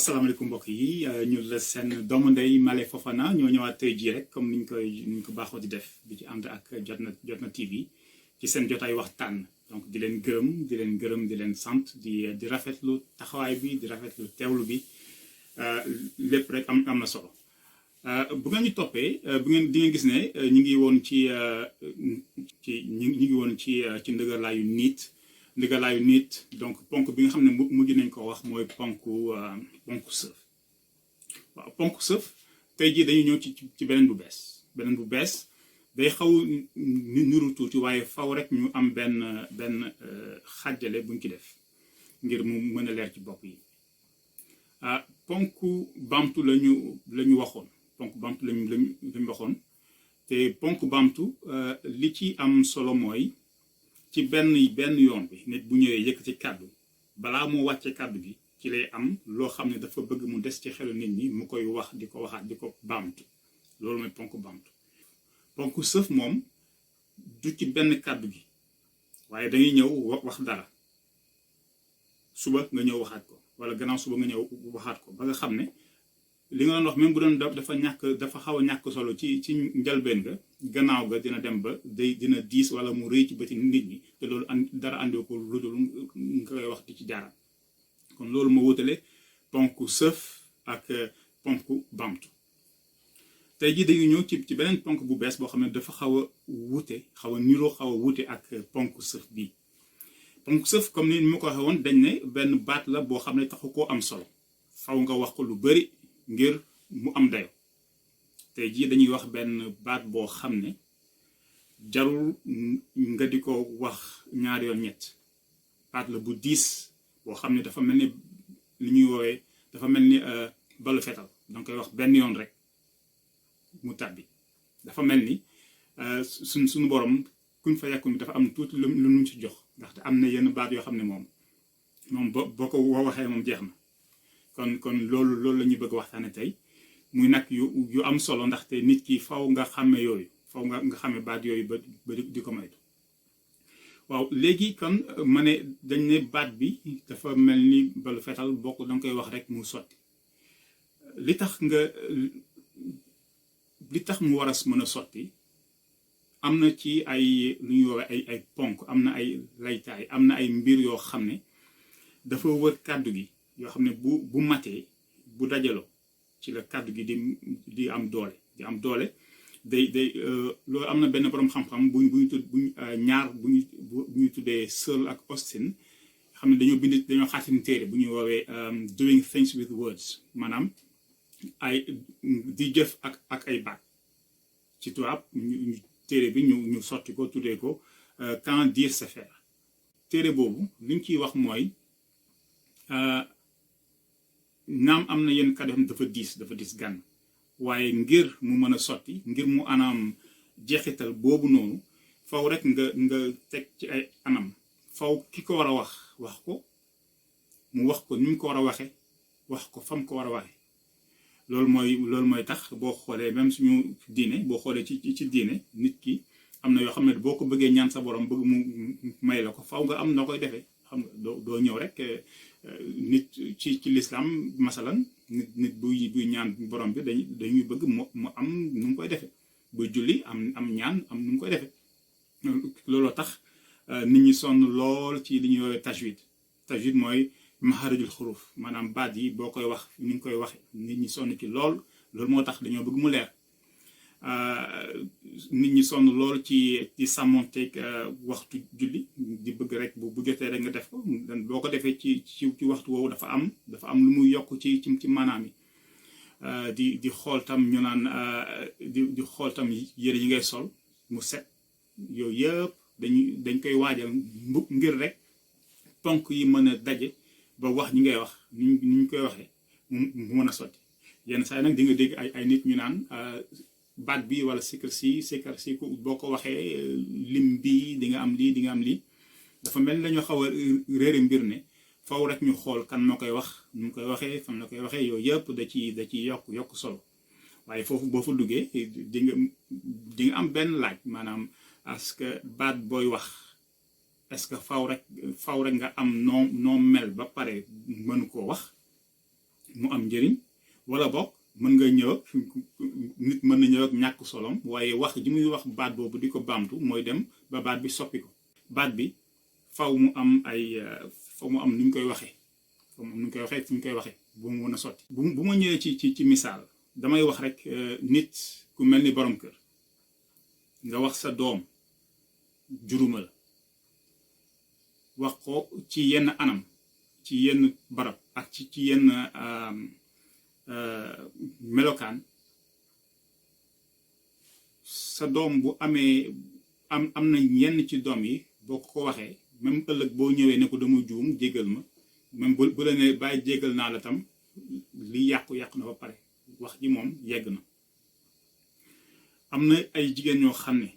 asalaamaaleykum mbokk yi ñu la seen doomu ndey Malé Fofana ñoo ñëwaat tey jii rek comme niñ ko baaxoo di def di ci ànd ak Jotna TV ci seen jotaay waxtaan donc di leen gërëm di leen sant di rafetlu taxawaay bi di rafetlu teewlu bi lépp rek am na solo bu ngeen ñu toppee di ngeen gis ne ñu ngi woon ñu ngi woon ci ndëgërlaayu nit donc ponk bi nga xam ne mujj nañ ko wax mooy ponk sëf waaw ponk sëf tey jii dañu ñëw ci beneen bu bees day xaw niru tuuti waaye faw rek ñu am benn xàjjale buñ ci def ngir mu mën a leer ci bopp yi ponk baamtu lañu waxoon ponk baamtu lañu waxoon te ponk baamtu li ci am solo mooy ci benn yoon bi nit bu ñëwee yëkkati kàddu balaa moo wàcce kàddu gi ci lay am loo xam ne dafa bëgg mu des ci xelu nit ñi mu koy wax di ko waxaat di ko baamtu loolu mooy ponk baamtu ponk sëf moom du ci benn kàddu gi waaye dañuy ñëw wax dara suba nga ñëw waxaat ko wala gannaaw suba nga ñëw waxaat ko ba nga xam ne li nga doon wax même bu doon dafa xaw a ñàkk solo ci njëlbeen ga gannaaw ga dina dem ba dina diis wala mu rëy ci bëti nit ñi te loolu dara àndoo ko lu dul nga koy wax di ci jaaraat kon loolu moo wutale ponk sëf ak ponk baamtu tey jii dañu ñëw ci beneen ponk bu bees boo xam ne dafa xaw a niroo xaw a wute ak ponk sëf bii ponk sëf comme ni ma ko waxee woon dañ ne benn baat la boo xam ne taxu koo am solo faw nga wax ko lu bari ngir mu am dayo tey jii dañuy wax benn baat boo xam ne jarul nga di ko wax ñaari yoon ñett baat la bu diis boo xam ne dafa mel ni li ñuy woowee dafa mel ni balu fetal danga koy wax benn yoon rek mu tàbbi dafa mel ni suñu borom kuñ fa yàkku mi dafa am tuuti lu ñu ci jox ndaxte am na yenn baat yoo xam ne moom boo ko waxee moom jeex na kon loolu la ñuy bëgg waxtaane tey muy nag yu am solo ndaxte nit ki faw nga xàmme yooyu faw nga xàmme baat yooyu ba di ko maytu waaw léegi kon ma ne dañ ne baat bi dafa mel ni balu fetal boo ko danga koy wax rek mu sotti li tax mu war a mën a sotti am na ci ay lu ñuy woowee ay ponk am na ay laytaay am na ay mbir yoo xam ne dafa wër kàddu gi yoo xam ne bu matee bu dajaloo ci la kàddu gi di am doole day loolu am na benn borom xam-xam bu ñu tuddee Searle ak Austin xam ne dañoo xaatim téere bu ñuy woowee doing things with words maanaam di jëf ak ay baat ci tubaab téere bi ñu sotti ko tuddee ko quand dire c'est faire téere boobu li ñu ciy wax mooy naam am na yenn kàddu yoo xam ne dafa diis gan waaye ngir mu mën a sotti ngir mu anam jeexital boobu noonu faw rek nga teg ci ay anam faw ki ko war a wax ko mu wax ko ni mu ko war a waxe wax ko fam ko war a waxe loolu mooy tax boo xoolee même suñu diine boo xoolee ci diine nit ki am na yoo xam ne boo ko bëggee ñaan sa borom bëgg mu may la ko faw nga am noo koy defee xam nga doo ñëw rek nit ci lislaam masalan nit buy ñaan borom bi dañuy bëgg mu am nu mu koy defee buy julli am ñaan am nu mu koy defee looloo tax nit ñi sonn lool ci li ñuy woowee tajwid mooy maxaarijul xuruf maanaam baat yi boo koy wax ni nga koy waxe nit ñi sonn ci loolu moo tax dañoo bëgg mu leer nit ñi sonn lool ci sàmmonteeg waxtu julli di bëgg rek bu jotee rek nga def ko boo ko defee ci waxtu woowu dafa am lu muy yokk ci maanaam yi di xool tam ñu naan di xool tam yére yi ngay sol mu set yooyu yëpp dañ koy waajal ngir rek ponk yi mën a daje ba wax ñi ngay wax ni ñu koy waxee mu mën a sotti yenn saa yi nag di nga dégg ay nit ñu naan baat bi wala sikkar si boo ko waxee lim bi di nga am lii dafa mel ni dañoo xaw a réere mbir ne faw rek ñu xool kan moo koy wax nu mu koy waxee fan la koy waxee yooyu yëpp da ci yokk solo waaye foofu boo fa duggee di nga am benn laaj maanaam parce que baat booy wax est-ce que faw rek nga am noo mel ba pare mën koo wax mu am njëriñ wala bokk mën nga ñëw ak nit mën na ñëw ak ñàkk solom waaye wax ji muy wax baat boobu di ko baamtu mooy dem ba baat bi soppi ko baat bi faw mu am nu ñu koy waxee faw mu am nu ñu koy waxee fu ñu koy waxee bu mu mën a sotti bu ma ñëwee ci misaal damay wax rek nit ku mel ni borom kër nga wax sa doom juruma la wax ko ci yenn anam ci yenn barab ak ci yenn melokaan sa doom bu amee am na yenn ci doom yi boo ko waxee même ëllëg boo ñëwee ne ko dama juum jéggal ma même bu la ne bàyyi jéggal naa la tam li yàqu na ba pare wax ji moom yegg na am na ay jigéen ñoo xam ne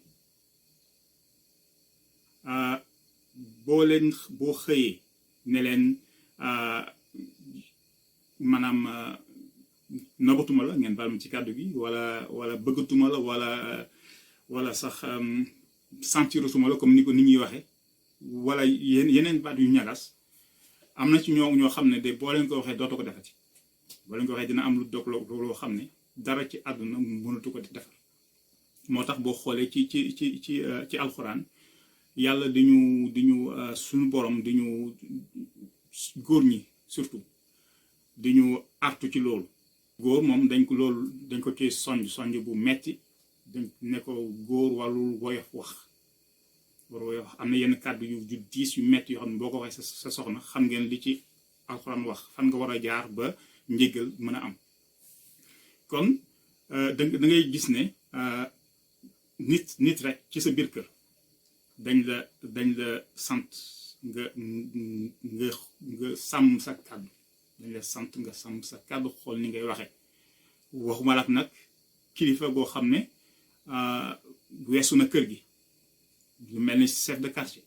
boo xëyee ne leen maanaam nobatuma la ngeen baal ma ci kàddu gi wala bëggatuma la wala sax sentiratuma la comme ni ko nit ñuy waxe wala yeneen baat yu ñagas am na ci ñoo xam ne de boo leen ko waxee dootu ko defati boo leen ko waxee dina am lu dog loo xam ne dara ci àdduna mënatu ko di defar moo tax boo xoolee ci alxuraan yàlla di ñu suñu borom di ñu góor ñi surtout di ñu artu ci loolu góor moom dañ ko ci sonj bu metti dañ ne ko góor warul woyof wax am na yenn kàddu yu diis yu metti yoo xam ne boo ko waxee sa soxna xam ngeen li ci alxuraan wax fan nga war a jaar ba njéggal mën a am kon da ngay gis ne nit rek ci sa biir kër dañ la sant nga sàmm sa kàddu dañ la sant nga sàmm sa kàddu xool ni ngay waxe waxuma la nag kilifa goo xam ne weesu na kër gi lu mel ni chef de quartier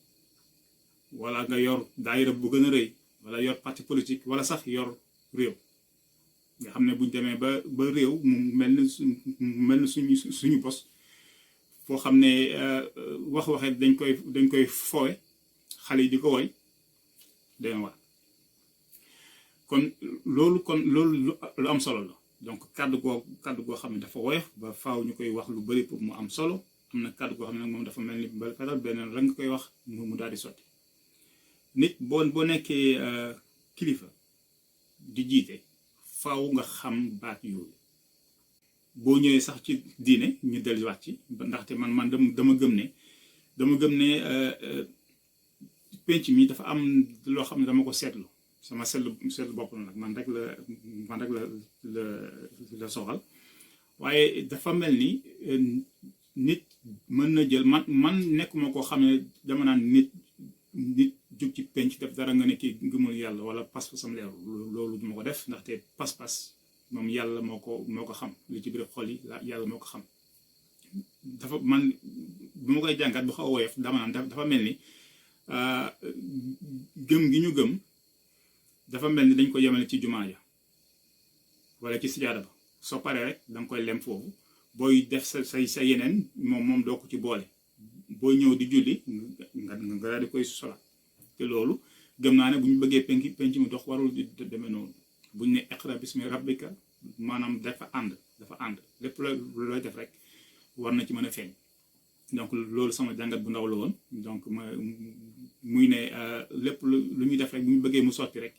wala nga yor daayira bu gën a rëy wala yor parti politique wala sax yor réew nga xam ne buñ demee ba réew mu mel ni suñu bos foo xam ne waxee dañ koy fowe xale yi di ko woy dana war kon loolu lu am solo la donc kàddu goo xam ne dafa woyof ba faaw ñu koy wax lu bari pour mu am solo am na kàddu goo xam ne nag moom dafa mel ni ba fetal beneen rek nga koy wax mu daal di sotti nit boo nekkee kilifa di jiite faaw nga xam baat yooyu boo ñëwee sax ci diine ñu delluwaat ci ndaxte man dama gëm ne penc mi dafa am loo xam ne dama ko seetlu sama seetlu bopp na nag man rek la soxal waaye dafa mel ni nit mën na jël man nekkuma koo xam ne dama naan nit jug ci penc def dara nga ne kii ngëmul yàlla wala pas-pasam leeru loolu duma ko def ndaxte pas-pas moom yàlla moo ko xam li ci biir xol yi yàlla moo ko xam dafa man bu ma koy jàngat bu xaw a woyof dama naan dafa mel ni gëm gi ñu gëm dafa mel ni dañ ko yemale ci jumaa ja wala ci sijaada ba soo paree rek danga koy lem foofu booy def sa yeneen moom doo ko ci boole booy ñëw di julli nga daal di koy sola te loolu gëm naa ne bu ñu bëggee penc mi dox warul di demee noonu buñ ne iqra bismi rabbika maanaam dafa ànd lépp looy def rek war na ci mën a feeñ donc loolu sama jàngat bu ndaw la woon donc muy ne lépp lu ñuy def rek bu ñu bëggee mu sotti rek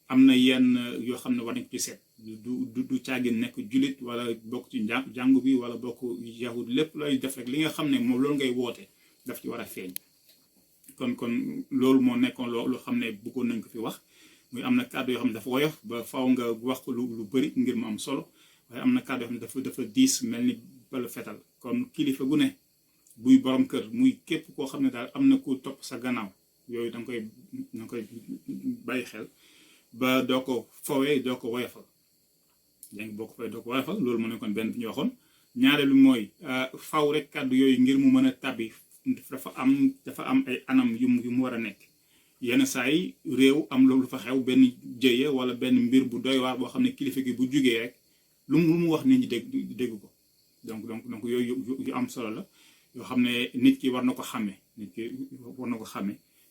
am na yenn yoo xam ne war nañ ko ci seet du caagin nekk jullit wala bokk ci jàngu bi wala bokk yahud lépp looy def rek li nga xam ne moom loolu ngay woote daf ci war a feeñ kon loolu moo nekkoon loo xam ne bëggoon nañ ko fi wax muy am na kàddu yoo xam ne dafa woyof ba faw nga wax ko lu bëri ngir mu am solo waaye am na kàddu yoo xam ne dafa diis mel ni balu fetal kon kilifa gu ne buy borom kër muy képp koo xam ne daal am na ku topp sa gannaaw yooyu danga koy bàyyi xel ba doo ko fowee doo ko woyofal léegi boo ko fowee doo ko woyofal loolu mu nekkoon benn bi ñu waxoon ñaareelu mooy faw rek kàddu yooyu ngir mu mën a tàbbi dafa am ay anam yu mu war a nekk yenn saa yi réew am loolu fa xew benn jëye wala benn mbir bu doy waar boo xam ne kilifa gi bu jugee rek lu mu wax nit ñi dégg ko donc yooyu yu am solo la yoo xam ne nit ki war na ko xàmme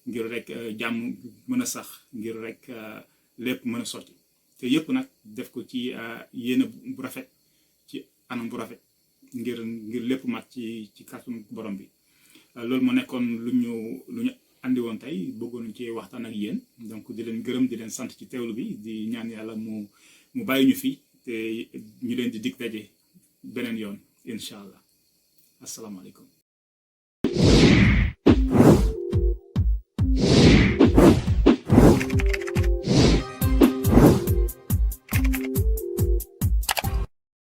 ngir rek jàmm mën a sax ngir rek lépp mën a sotti te yëpp nag def ko ci yéene bu rafet ci anam bu rafet ngir lépp mat ci kàttanu borom bi. Loolu moo nekkoon lu ñu andi woon tey bëggoon ci waxtaan ak yéen donc di leen gërëm di leen sant ci teewlu bi di ñaan yàlla mu bàyyi ñu fi te ñu leen di dig daje beneen yoon incha allah asalaamaaleykum.